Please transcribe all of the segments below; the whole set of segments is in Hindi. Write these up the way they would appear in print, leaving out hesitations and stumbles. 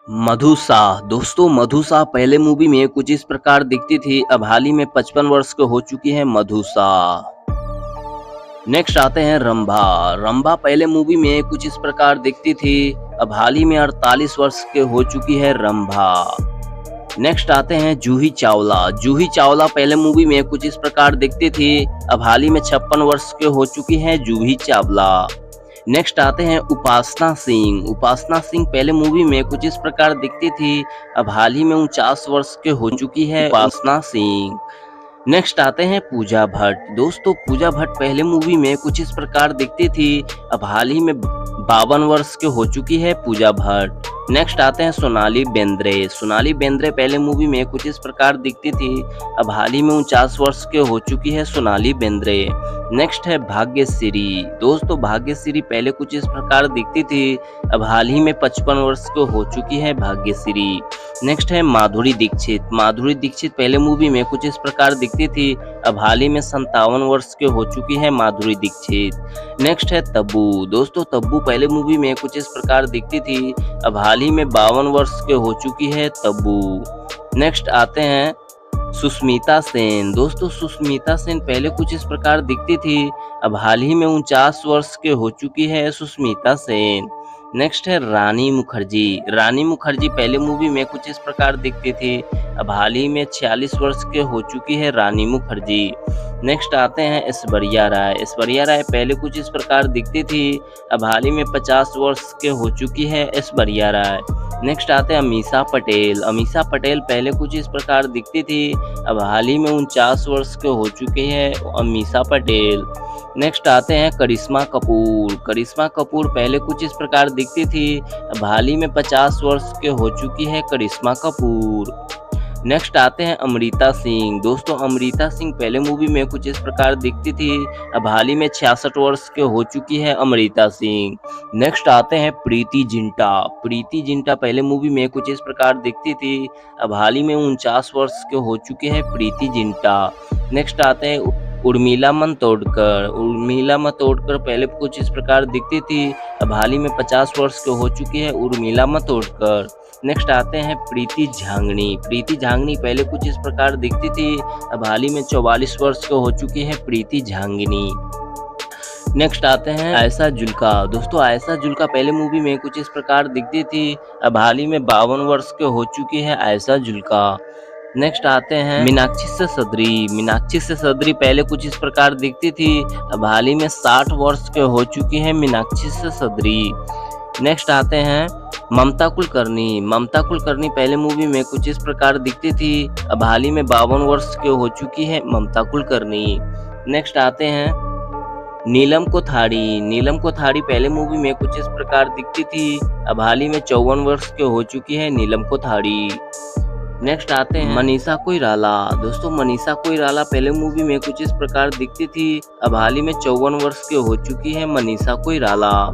मधुसा दोस्तों मधुसा पहले मूवी में कुछ इस प्रकार दिखती थी, अब हाल ही में 55 वर्ष की हो चुकी है मधुसा। नेक्स्ट आते हैं रंभा। रंभा पहले मूवी में कुछ इस प्रकार दिखती थी, अब हाल ही में 48 वर्ष के हो चुकी है रंभा। नेक्स्ट आते हैं जूही चावला। जूही चावला पहले मूवी में कुछ इस प्रकार दिखती थी, अब हाल ही में 56 वर्ष के हो चुकी है जूही चावला। नेक्स्ट आते हैं उपासना सिंह। उपासना सिंह पहले मूवी में कुछ इस प्रकार दिखती थी, अब हाल ही में 49 वर्ष के हो चुकी है उपासना सिंह। नेक्स्ट आते हैं पूजा भट्ट। दोस्तों पूजा भट्ट पहले मूवी में कुछ इस प्रकार दिखती थी, अब हाल ही में 52 वर्ष के हो चुकी है पूजा भट्ट। नेक्स्ट आते हैं सोनाली बेंद्रे। सोनाली बेंद्रे पहले मूवी में कुछ इस प्रकार दिखती थी, अब हाल ही में 49 वर्ष के हो चुकी है सोनाली बेंद्रे। नेक्स्ट है भाग्यश्री। दोस्तों भाग्यश्री पहले कुछ इस प्रकार दिखती थी, अब हाल ही में 55 वर्ष के हो चुकी है भाग्यश्री। नेक्स्ट है माधुरी दीक्षित। माधुरी दीक्षित पहले मूवी में कुछ इस प्रकार दिखती थी, अब हाल ही में 57 वर्ष के हो चुकी है माधुरी दीक्षित। नेक्स्ट है तब्बू। दोस्तों तब्बू पहले मूवी में कुछ इस प्रकार दिखती थी, अब हाल ही में 52 वर्ष के हो चुकी है तब्बू। नेक्स्ट आते हैं सुष्मिता सेन। दोस्तों सुष्मिता सेन पहले कुछ इस प्रकार दिखती थी, अब हाल ही में 49 वर्ष के हो चुकी है सुष्मिता सेन। नेक्स्ट है रानी मुखर्जी। रानी मुखर्जी पहले मूवी में कुछ इस प्रकार दिखती थी, अब हाल ही में 46 वर्ष के हो चुकी है रानी मुखर्जी। नेक्स्ट आते हैं ऐश्वर्या राय। ऐश्वर्या राय पहले कुछ इस प्रकार दिखती थी, अब हाल ही में 50 वर्ष के हो चुकी है ऐश्वर्या राय। नेक्स्ट आते हैं अमीषा पटेल। अमीषा पटेल पहले कुछ इस प्रकार दिखती थी, अब हाल ही में 49 वर्ष के हो चुकी है अमीषा पटेल। नेक्स्ट आते हैं करिश्मा कपूर। करिश्मा कपूर पहले कुछ इस प्रकार दिखती थी, अब हाल ही में 50 वर्ष के हो चुकी है करिश्मा कपूर। नेक्स्ट आते हैं अमृता सिंह। दोस्तों अमृता सिंह पहले मूवी में कुछ इस प्रकार दिखती थी, अब हाल ही में 66 वर्ष के हो चुकी है अमृता सिंह। नेक्स्ट आते हैं प्रीति जिंटा। प्रीति जिंटा पहले मूवी में कुछ इस प्रकार दिखती थी, अब हाल ही में 49 वर्ष के हो चुके हैं प्रीति जिंटा। नेक्स्ट आते हैं उर्मिला मातोंडकर। उर्मिला मातोंडकर पहले कुछ इस प्रकार दिखती थी, अब हाल ही में 50 वर्ष के हो चुकी है उर्मिला मातोंडकर। नेक्स्ट आते हैं प्रीति झांगनी। प्रीति झांगनी पहले कुछ इस प्रकार दिखती थी, अब हाल ही में 44 वर्ष के हो चुकी है प्रीति झांगनी। नेक्स्ट आते हैं आयशा जुल्का। दोस्तों आयशा जुल्का पहले मूवी में कुछ इस प्रकार दिखती थी, अब हाल ही में 52 वर्ष के हो चुकी है आयशा जुल्का। नेक्स्ट आते हैं मीनाक्षी से सदरी। मीनाक्षी से सदरी पहले कुछ इस प्रकार दिखती थी, अब हाल ही में 60 वर्ष के हो चुकी है मीनाक्षी से सदरी। नेक्स्ट आते हैं ममता कुलकर्णी। ममता कुलकर्णी पहले मूवी में कुछ इस प्रकार दिखती थी, अब हाल ही में 52 वर्ष के हो चुकी है ममता कुलकर्णी। नेक्स्ट आते हैं नीलम कोठारी। नीलम कोठारी पहले मूवी में कुछ इस प्रकार दिखती थी, अब हाल ही में 54 वर्ष के हो चुकी है नीलम कोठारी। नेक्स्ट आते हैं मनीषा कोइराला। दोस्तों मनीषा कोइराला पहले मूवी में कुछ इस प्रकार दिखती थी, अब हाल ही में 54 वर्ष के हो चुकी है मनीषा कोइराला।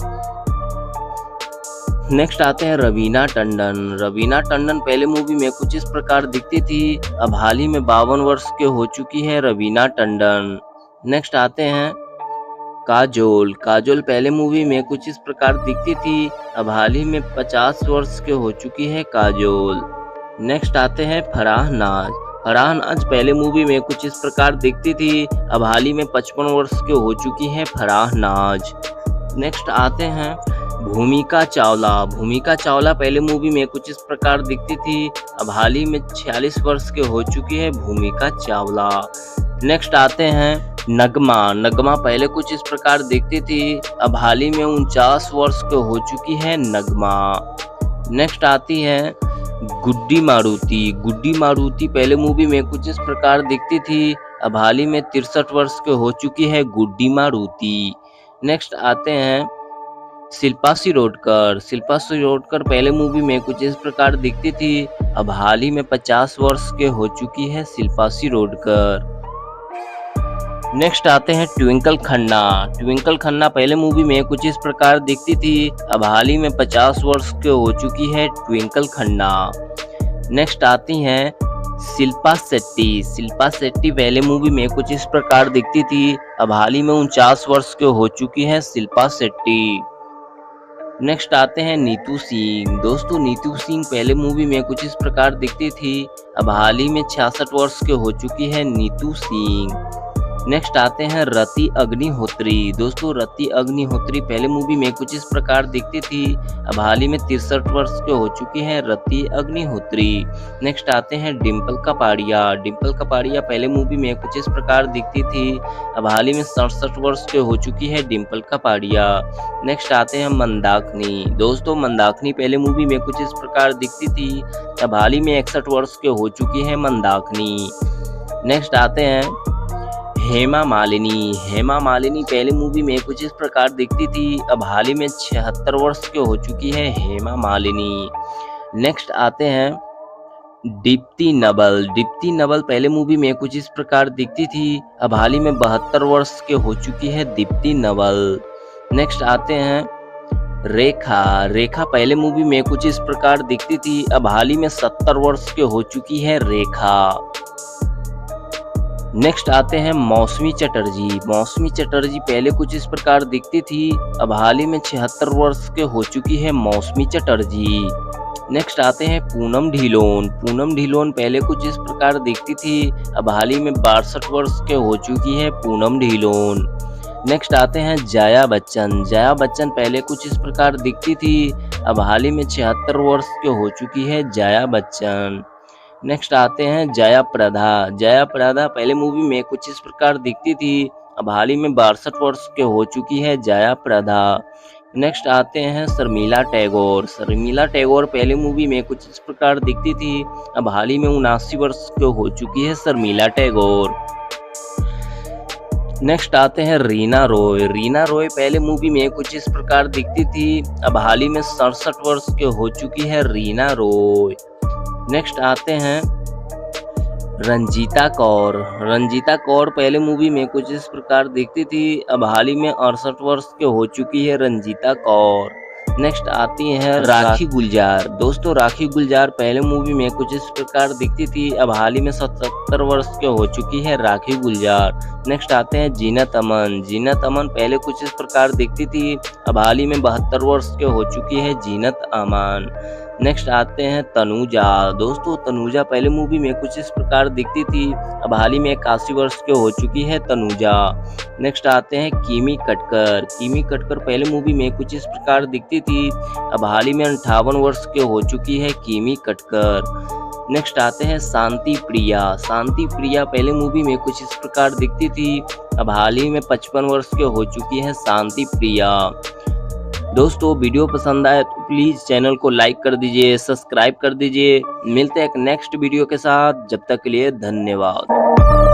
नेक्स्ट आते हैं रवीना टंडन। रवीना टंडन पहले मूवी में कुछ इस प्रकार दिखती थी, अब हाल ही में 52 वर्ष के हो चुकी है रवीना टंडन। नेक्स्ट आते हैं काजोल। काजोल पहले मूवी में कुछ इस प्रकार दिखती थी, अब हाल ही में 50 वर्ष के हो चुकी है काजोल। नेक्स्ट आते हैं फराह नाज। फराह नाज पहले मूवी में कुछ इस प्रकार दिखती थी, अब हाल ही में 55 वर्ष के हो चुकी है फराह नाज। नेक्स्ट आते हैं भूमिका चावला। भूमिका चावला पहले मूवी में कुछ इस प्रकार दिखती थी, अब हाल ही में 46 वर्ष के हो चुकी है भूमिका चावला। नेक्स्ट आते हैं नगमा। नगमा पहले कुछ इस प्रकार दिखती थी, अब हाल ही में 49 वर्ष के हो चुकी है नगमा। नेक्स्ट आती है गुड्डी मारुति। गुड्डी मारुति पहले मूवी में कुछ इस प्रकार दिखती थी, अब हाल ही में 63 वर्ष के हो चुकी है गुड्डी मारुति। नेक्स्ट आते हैं शिल्पा शिरोडकर। शिल्पा शिरोडकर पहले मूवी में कुछ इस प्रकार दिखती थी, अब हाल ही में 50 वर्ष के हो चुकी है शिल्पा शिरोडकर। नेक्स्ट आते हैं ट्विंकल खन्ना। ट्विंकल खन्ना पहले मूवी में कुछ इस प्रकार दिखती थी, अब हाल ही में 50 वर्ष के हो चुकी है ट्विंकल खन्ना। नेक्स्ट आती हैं शिल्पा शेट्टी। शिल्पा शेट्टी पहले मूवी में कुछ इस प्रकार दिखती थी, अब हाल ही में 49 वर्ष के हो चुकी है शिल्पा शेट्टी। नेक्स्ट आते हैं नीतू सिंह। दोस्तों नीतू सिंह पहले मूवी में कुछ इस प्रकार दिखती थी, अब हाल ही में 66 वर्ष के हो चुकी है नीतू सिंह। नेक्स्ट आते हैं रति अग्निहोत्री। दोस्तों रति अग्निहोत्री पहले मूवी में कुछ इस प्रकार दिखती थी, अब हाल ही में 63 वर्ष के हो चुकी है रति अग्निहोत्री। नेक्स्ट आते हैं डिम्पल कपाड़िया। डिम्पल कपाड़िया पहले मूवी में कुछ इस प्रकार दिखती थी, अब हाल ही में 67 वर्ष के हो चुकी है डिम्पल कपाड़िया। नेक्स्ट आते हैं मंदाकिनी। दोस्तों मंदाकिनी पहले मूवी में कुछ इस प्रकार दिखती थी, अब हाल ही में 61 वर्ष के हो चुकी है मंदाकिनी। नेक्स्ट आते हैं हेमा मालिनी। हेमा मालिनी पहले मूवी में कुछ इस प्रकार दिखती थी, अब हाल ही में 76 वर्ष के हो चुकी है हेमा मालिनी। नेक्स्ट आते हैं दीप्ति नवल। दीप्ति नवल पहले मूवी में कुछ इस प्रकार दिखती थी, अब हाल ही में 72 वर्ष के हो चुकी है दीप्ति नवल। नेक्स्ट आते हैं रेखा। रेखा पहले मूवी में कुछ इस प्रकार दिखती थी, अब हाल ही में 70 वर्ष के हो चुकी है रेखा। नेक्स्ट आते हैं मौसमी चटर्जी। मौसमी चटर्जी पहले कुछ इस प्रकार दिखती थी, अब हाल ही में 76 वर्ष के हो चुकी है मौसमी चटर्जी। नेक्स्ट आते हैं पूनम ढिलोन। पूनम ढिलोन पहले कुछ इस प्रकार दिखती थी, अब हाल ही में 62 वर्ष के हो चुकी है पूनम ढिलोन। नेक्स्ट आते हैं जया बच्चन। जया बच्चन पहले कुछ इस प्रकार दिखती थी, अब हाल ही में 76 वर्ष के हो चुकी है जया बच्चन। नेक्स्ट आते हैं जया प्रदा। जया प्रदा पहले मूवी में कुछ इस प्रकार दिखती थी, अब हाल ही में 62 वर्ष के हो चुकी है जया प्रदा। नेक्स्ट आते हैं शर्मिला टैगोर। शर्मिला टैगोर पहले मूवी में कुछ इस प्रकार दिखती थी, अब हाल ही में 79 वर्ष के हो चुकी है शर्मिला टैगोर। नेक्स्ट आते हैं रीना रॉय। रीना रॉय पहले मूवी में कुछ इस प्रकार दिखती थी, अब हाल ही में 67 वर्ष के हो चुकी है रीना रॉय। नेक्स्ट आते हैं रंजीता कौर। रंजीता कौर पहले मूवी में कुछ इस प्रकार दिखती थी, अब हाल ही में 68 वर्ष के हो चुकी है रंजीता कौर। नेक्स्ट आती है राखी गुलजार। दोस्तों राखी गुलजार पहले मूवी में कुछ इस प्रकार दिखती थी, अब हाल ही में 77 वर्ष के हो चुकी है राखी गुलजार। नेक्स्ट आते हैं जीनत अमन। जीनत अमन पहले कुछ इस प्रकार दिखती थी, अब हाल ही में 72 वर्ष के हो चुकी है जीनत अमन। नेक्स्ट आते हैं तनुजा। दोस्तों तनुजा पहले मूवी में कुछ इस प्रकार दिखती थी, अब हाल ही में 81 वर्ष के हो चुकी है तनुजा। नेक्स्ट आते हैं किमी कटकर। किमी कटकर पहले मूवी में कुछ इस प्रकार दिखती थी, अब हाल ही में 58 वर्ष के हो चुकी है किमी कटकर। नेक्स्ट आते हैं शांति प्रिया। शांति प्रिया पहले मूवी में कुछ इस प्रकार दिखती थी, अब हाल ही में 55 वर्ष के हो चुकी है शांति प्रिया। दोस्तों वीडियो पसंद आए तो प्लीज़ चैनल को लाइक कर दीजिए, सब्सक्राइब कर दीजिए। मिलते हैं एक नेक्स्ट वीडियो के साथ, जब तक के लिए धन्यवाद।